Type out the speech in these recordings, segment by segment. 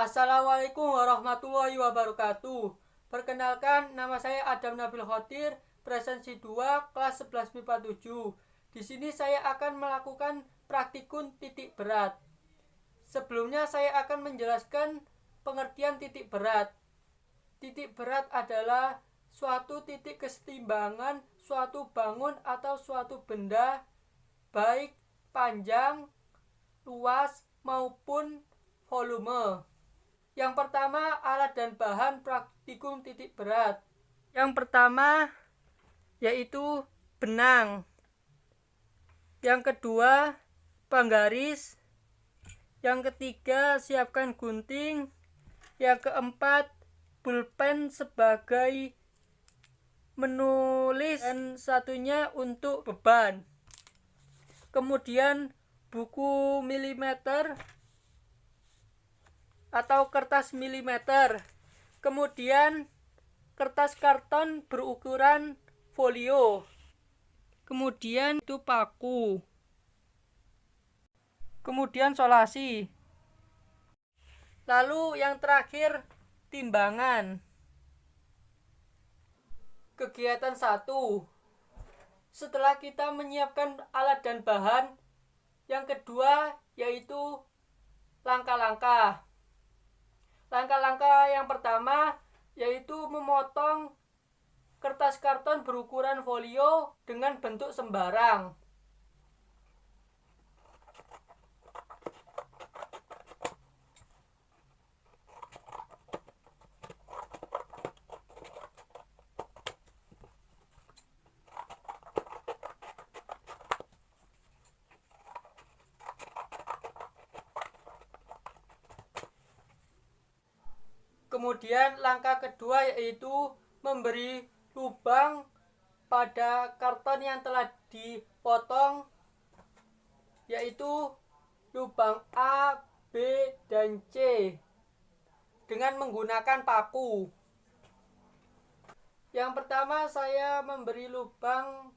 Assalamualaikum warahmatullahi wabarakatuh. Perkenalkan, nama saya Adam Nabil Khotir, presensi 2, kelas 11 MIPA 7. Di sini saya akan melakukan praktikum titik berat. Sebelumnya saya akan menjelaskan pengertian titik berat. Titik berat adalah suatu titik kesetimbangan suatu bangun atau suatu benda, baik panjang, luas, maupun volume. Yang pertama, alat dan bahan praktikum titik berat. Yang pertama yaitu benang. Yang kedua, penggaris. Yang ketiga, siapkan gunting. Yang keempat, pulpen sebagai menulis, dan satunya untuk beban. Kemudian buku milimeter atau kertas milimeter. Kemudian kertas karton berukuran folio. Kemudian itu paku. Kemudian solasi. Lalu yang terakhir, timbangan. Kegiatan 1. Setelah kita menyiapkan alat dan bahan, yang kedua yaitu langkah-langkah. Langkah-langkah yang pertama yaitu memotong kertas karton berukuran folio dengan bentuk sembarang. Kemudian langkah kedua yaitu memberi lubang pada karton yang telah dipotong, yaitu lubang A, B, dan C dengan menggunakan paku. Yang pertama saya memberi lubang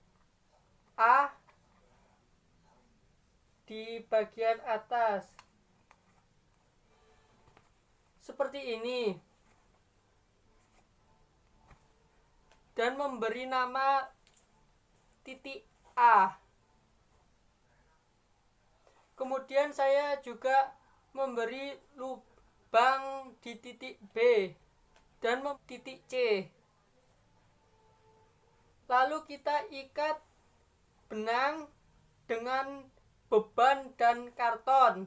A di bagian atas seperti ini, dan memberi nama titik A. Kemudian saya juga memberi lubang di titik B dan titik C. Lalu kita ikat benang dengan beban dan karton.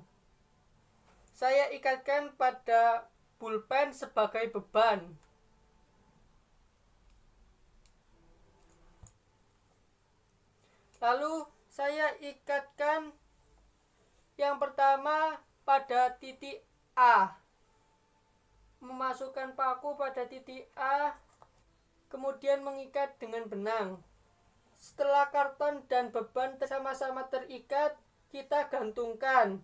Saya ikatkan pada pulpen sebagai beban. Lalu saya ikatkan yang pertama pada titik A. Memasukkan paku pada titik A, kemudian mengikat dengan benang. Setelah karton dan beban sama-sama terikat, kita gantungkan.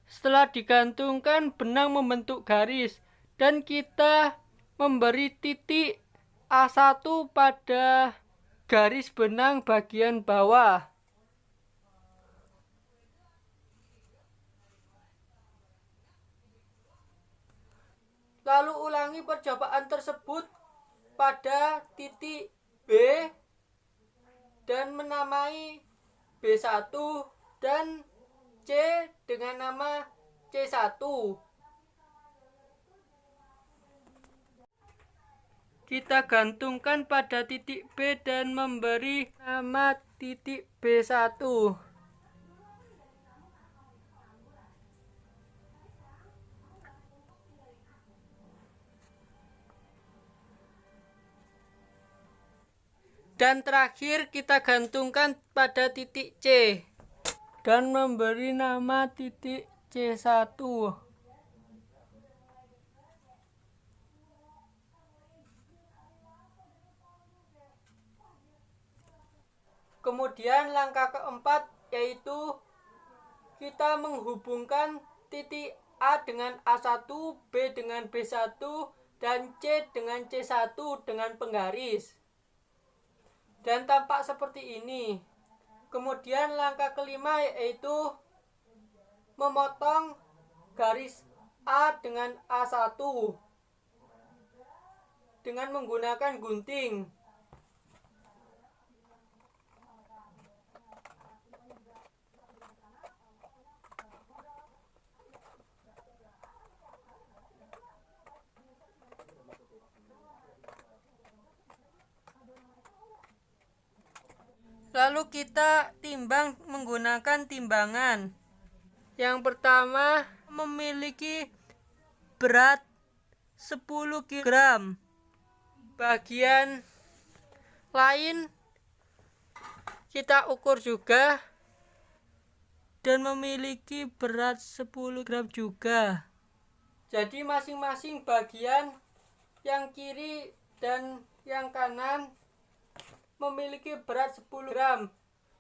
Setelah digantungkan, benang membentuk garis, dan kita memberi titik A1 pada garis benang bagian bawah. Lalu ulangi percobaan tersebut pada titik B dan menamai B1 dan C dengan nama C1. Kita gantungkan pada titik B dan memberi nama titik B1. Dan terakhir kita gantungkan pada titik C dan memberi nama titik C1. Kemudian langkah keempat yaitu kita menghubungkan titik A dengan A1, B dengan B1, dan C dengan C1 dengan penggaris. Dan tampak seperti ini. Kemudian langkah kelima yaitu memotong garis A dengan A1 dengan menggunakan gunting. Lalu kita timbang menggunakan timbangan. Yang pertama memiliki berat 10 kg. Bagian lain kita ukur juga dan memiliki berat 10 gram juga. Jadi masing-masing bagian yang kiri dan yang kanan memiliki berat 10 gram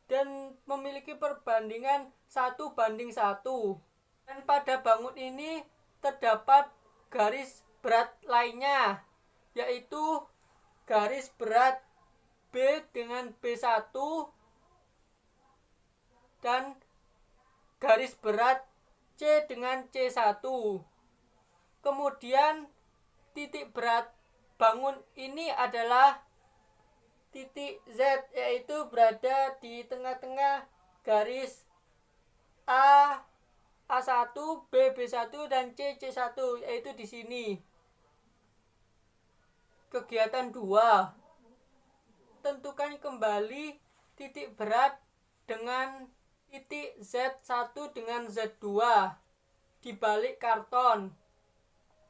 dan memiliki perbandingan 1:1. Dan pada bangun ini terdapat garis berat lainnya, yaitu garis berat B dengan B1 dan garis berat C dengan C1. Kemudian titik berat bangun ini adalah titik Z, yaitu berada di tengah-tengah garis A1, B1 dan C1, yaitu di sini. Kegiatan 2. Tentukan kembali titik berat dengan titik Z1 dengan Z2 di balik karton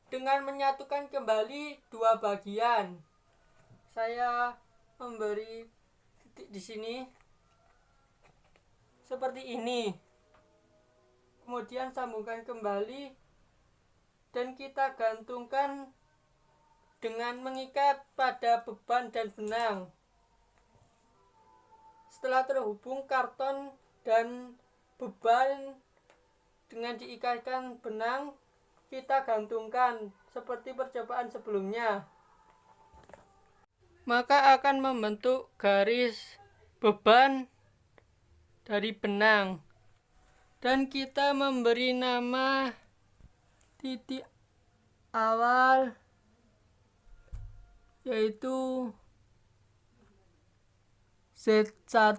dengan menyatukan kembali dua bagian. Saya memberi titik di sini seperti ini. Kemudian sambungkan kembali dan kita gantungkan dengan mengikat pada beban dan benang. Setelah terhubung karton dan beban dengan diikatkan benang, kita gantungkan seperti percobaan sebelumnya. Maka akan membentuk garis beban dari benang, dan kita memberi nama titik awal yaitu Z1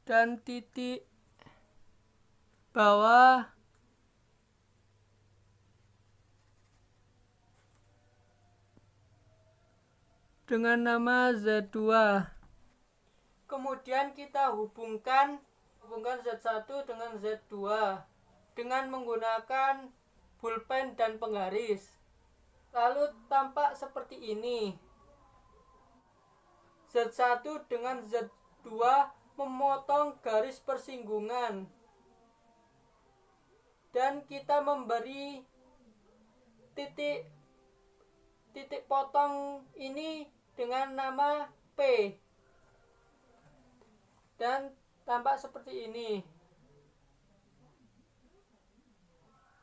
dan titik bawah dengan nama Z2. Kemudian kita hubungkan Z1 dengan Z2 dengan menggunakan pulpen dan penggaris. Lalu tampak seperti ini. Z1 dengan Z2 memotong garis persinggungan. Dan kita memberi titik potong ini dengan nama P, dan tampak seperti ini.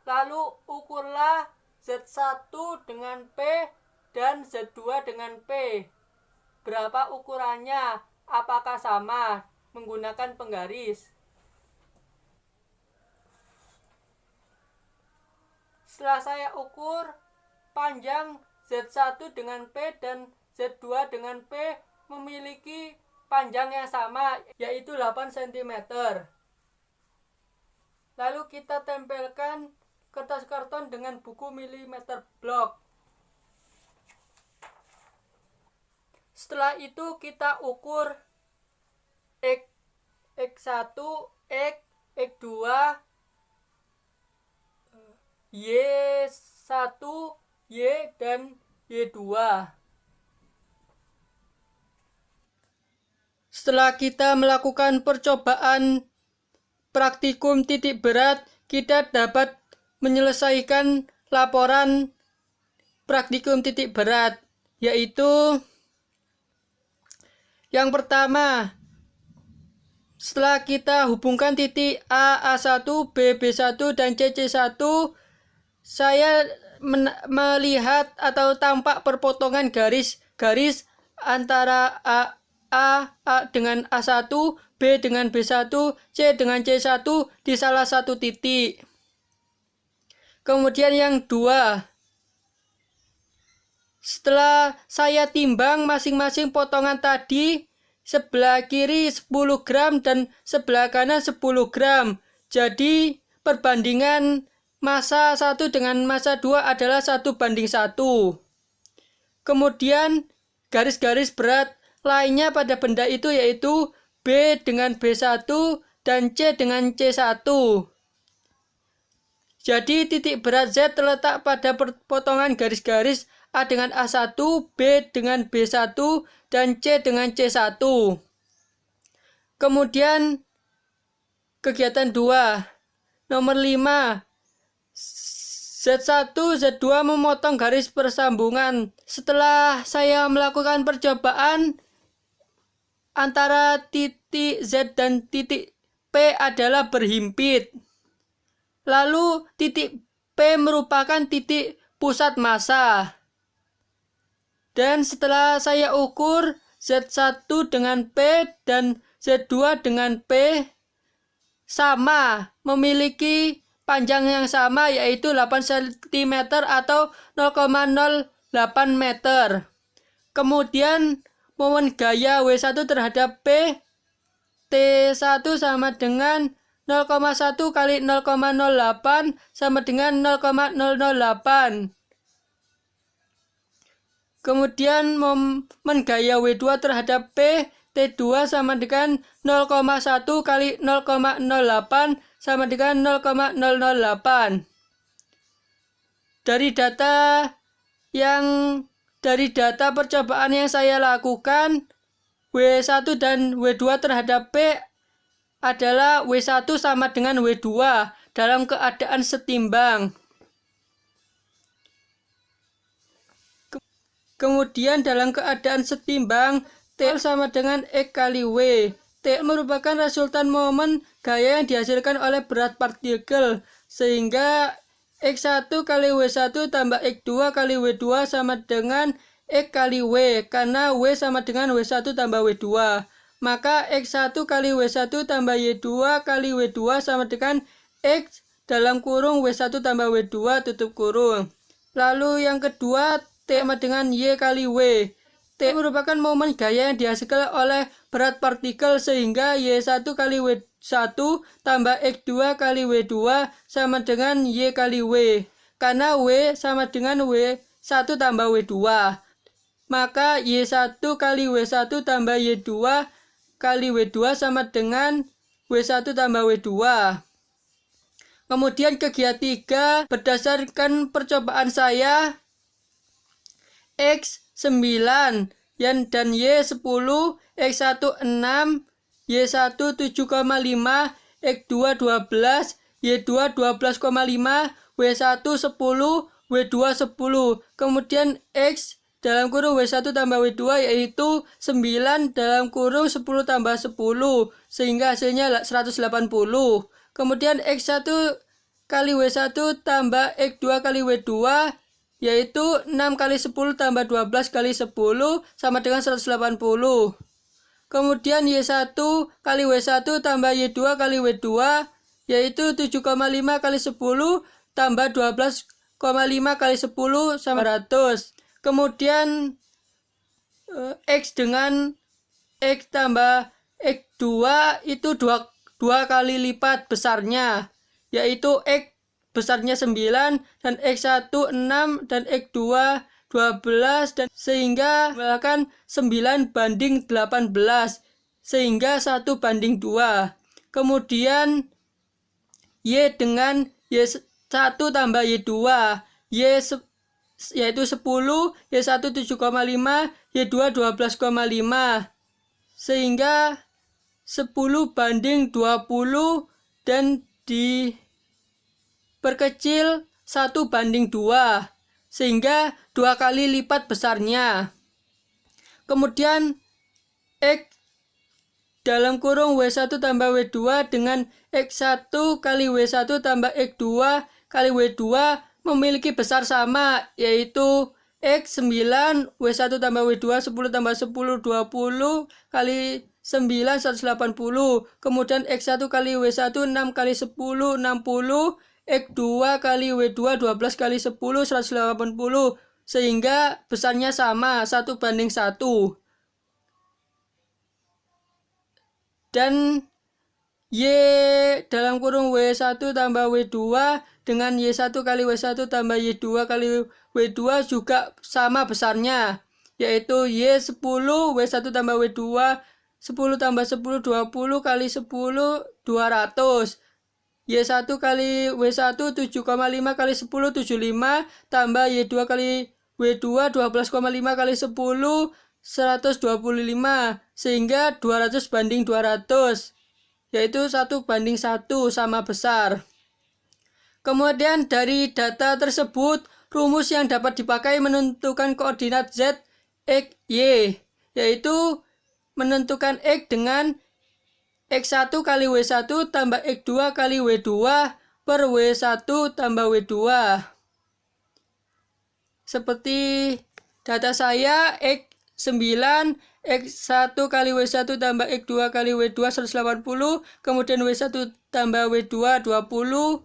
Lalu ukurlah Z1 dengan P dan Z2 dengan P. Berapa ukurannya? Apakah sama menggunakan penggaris? Setelah saya ukur, panjang Z1 dengan P dan Z2 dengan P memiliki panjang yang sama, yaitu 8 cm. Lalu kita tempelkan kertas karton dengan buku milimeter blok. Setelah itu kita ukur X1, X2, Y1, Y dan Y2. Setelah kita melakukan percobaan praktikum titik berat, kita dapat menyelesaikan laporan praktikum titik berat, yaitu yang pertama, setelah kita hubungkan titik A1, B1 dan C1, saya melihat atau tampak perpotongan garis antara A dengan A1, B dengan B1, C dengan C1 di salah satu titik. Kemudian yang 2, setelah saya timbang masing-masing potongan tadi, sebelah kiri 10 gram dan sebelah kanan 10 gram. Jadi perbandingan massa 1 dengan massa 2 adalah 1:1. Kemudian garis-garis berat lainnya pada benda itu yaitu B dengan B1 dan C dengan C1. Jadi titik berat Z terletak pada potongan garis-garis A dengan A1, B dengan B1, dan C dengan C1. Kemudian kegiatan 2. Nomor 5. Z1, Z2 memotong garis persambungan. Setelah saya melakukan percobaan, antara titik Z dan titik P adalah berhimpit. Lalu titik P merupakan titik pusat massa. Dan setelah saya ukur Z1 dengan P dan Z2 dengan P sama, memiliki panjang yang sama yaitu 8 cm atau 0,08 meter. Kemudian momen gaya W1 terhadap P T1 sama dengan 0,1 kali 0,08 sama dengan 0,008. Kemudian momen gaya W2 terhadap P T2 sama dengan 0,1 kali 0,08 sama dengan 0,008. Dari data percobaan yang saya lakukan, W1 dan W2 terhadap P adalah W1 sama dengan W2 dalam keadaan setimbang. Kemudian dalam keadaan setimbang, TL sama dengan X kali W. TL merupakan resultan momen gaya yang dihasilkan oleh berat partikel, sehingga X1 kali W1 tambah X2 kali W2 sama dengan X kali W, karena W sama dengan W1 tambah W2. Maka X1 kali W1 tambah Y2 kali W2 sama dengan X dalam kurung W1 tambah W2 tutup kurung. Lalu yang kedua, T sama dengan Y kali W. T merupakan momen gaya yang dihasilkan oleh berat partikel, sehingga Y1 kali W1 tambah X2 kali W2 sama dengan Y kali W. Karena W sama dengan W1 tambah W2. Maka Y1 kali W1 tambah Y2 kali W2 sama dengan W1 tambah W2. Kemudian kegiatan 3, berdasarkan percobaan saya, X 9 dan Y 10, X1 6, Y1 7,5, X2 12, Y2 12,5, W1 10, W2 10. Kemudian X dalam kurung W1 tambah W2 yaitu 9 dalam kurung 10 tambah 10, sehingga hasilnya 180. Kemudian X1 kali W1 tambah X2 kali W2 yaitu 6 kali 10 tambah 12 kali 10 sama dengan 180. Kemudian Y1 kali W1 tambah Y2 kali W2 yaitu 7,5 kali 10 tambah 12,5 kali 10 sama 100. Kemudian X dengan X tambah X2 itu 2 kali lipat besarnya, yaitu X besarnya 9 dan X1 6 dan X2 12, dan sehingga melakukan 9:18 sehingga 1:2. Kemudian Y dengan Y1 tambah Y2 yaitu 10, Y1 7,5, Y2 12,5 sehingga 10:20 dan diperkecil 1:2 sehingga 2 kali lipat besarnya. Kemudian X dalam kurung W1 tambah W2 dengan X1 kali W1 tambah X2 kali W2 memiliki besar sama, yaitu X 9, W1 tambah W2 10 tambah 10 20 kali 9 180. Kemudian X1 kali W1 6 kali 10 60. X2 kali W2 12 kali 10 180. Sehingga besarnya sama 1:1. Dan Y dalam kurung W1 tambah W2 dengan Y1 kali W1 tambah Y2 kali W2 juga sama besarnya, yaitu Y10 W1 tambah W2 10 tambah 10 20 kali 10 200. Y1 kali W1 7,5 kali 10 75 tambah Y2 kali W2 12,5 kali 10 125, sehingga 200:200, yaitu 1:1 sama besar. Kemudian dari data tersebut, rumus yang dapat dipakai menentukan koordinat Z, X, Y, yaitu menentukan X dengan X1 kali W1 tambah X2 kali W2 per W1 tambah W2. Seperti data saya, X9, X1 kali W1 tambah X2 kali W2 180, kemudian W1 tambah W2 20,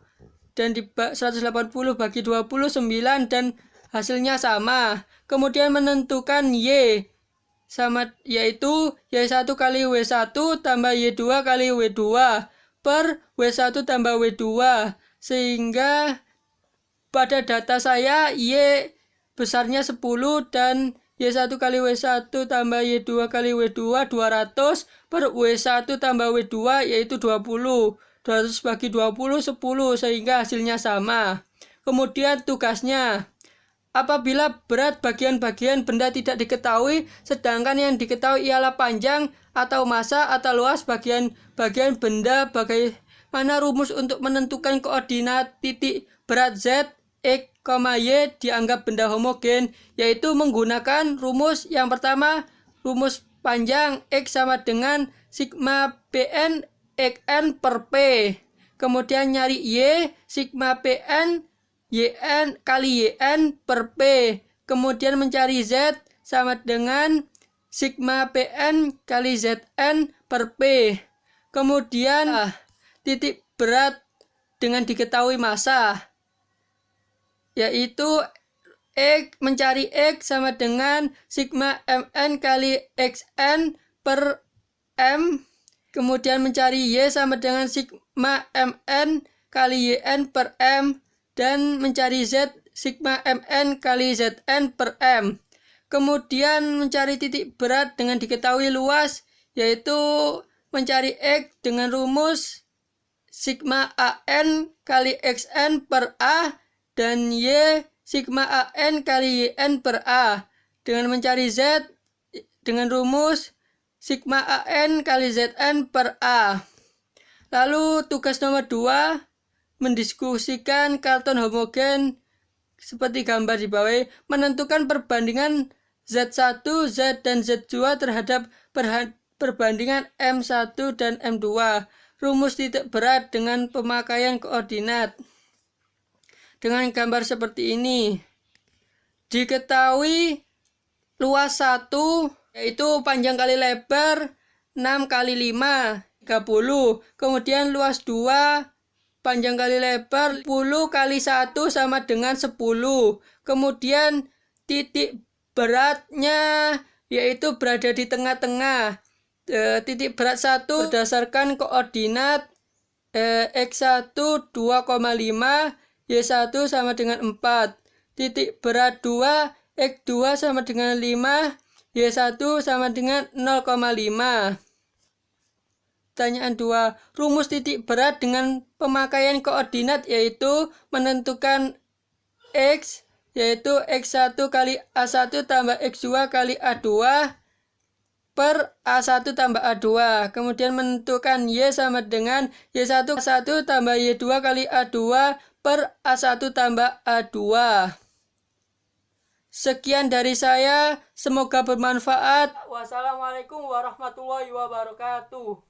dan 180 bagi 20 9, dan hasilnya sama. Kemudian menentukan Y sama, yaitu Y1 kali W1 tambah Y2 kali W2 per W1 tambah W2, sehingga pada data saya Y besarnya 10 dan Y1 kali W1 tambah Y2 kali W2 200 per W1 tambah W2 yaitu 20. 200 bagi 20 10, sehingga hasilnya sama. Kemudian tugasnya, apabila berat bagian-bagian benda tidak diketahui, sedangkan yang diketahui ialah panjang atau massa atau luas bagian-bagian benda, bagaimana rumus untuk menentukan koordinat titik berat Z, X, Y dianggap benda homogen, yaitu menggunakan rumus yang pertama, rumus panjang X sama dengan sigma PN XN per P. Kemudian nyari Y, sigma PN YN kali YN per P. Kemudian mencari Z sama dengan sigma PN kali ZN per P. Kemudian titik berat dengan diketahui massa, yaitu mencari X sama dengan sigma MN kali XN per M. Kemudian mencari Y sama dengan sigma MN kali YN per M. Dan mencari Z sigma MN kali ZN per M. Kemudian mencari titik berat dengan diketahui luas, yaitu mencari X dengan rumus sigma AN kali XN per A dan Y sigma AN kali YN per A. Dengan mencari Z dengan rumus sigma AN kali ZN per A. Lalu tugas nomor 2, mendiskusikan karton homogen seperti gambar di bawah, menentukan perbandingan Z1, Z dan Z2 terhadap perbandingan M1 dan M2. Rumus titik berat dengan pemakaian koordinat. Dengan gambar seperti ini. Diketahui luas 1 yaitu panjang kali lebar 6 kali 5 30. Kemudian luas 2 panjang kali lebar 10 kali 1 sama dengan 10. Kemudian titik beratnya yaitu berada di tengah-tengah. Titik berat 1 berdasarkan koordinat X1 2,5, Y1 sama dengan 4. Titik berat 2 X2 sama dengan 5, Y1 sama dengan 0,5. Pertanyaan 2. Rumus titik berat dengan pemakaian koordinat yaitu menentukan X, yaitu X1 kali A1 tambah X2 kali A2 per A1 tambah A2. Kemudian menentukan Y sama dengan Y1 tambah Y2 kali A2 per A1 tambah A2. Sekian dari saya, semoga bermanfaat. Wassalamualaikum warahmatullahi wabarakatuh.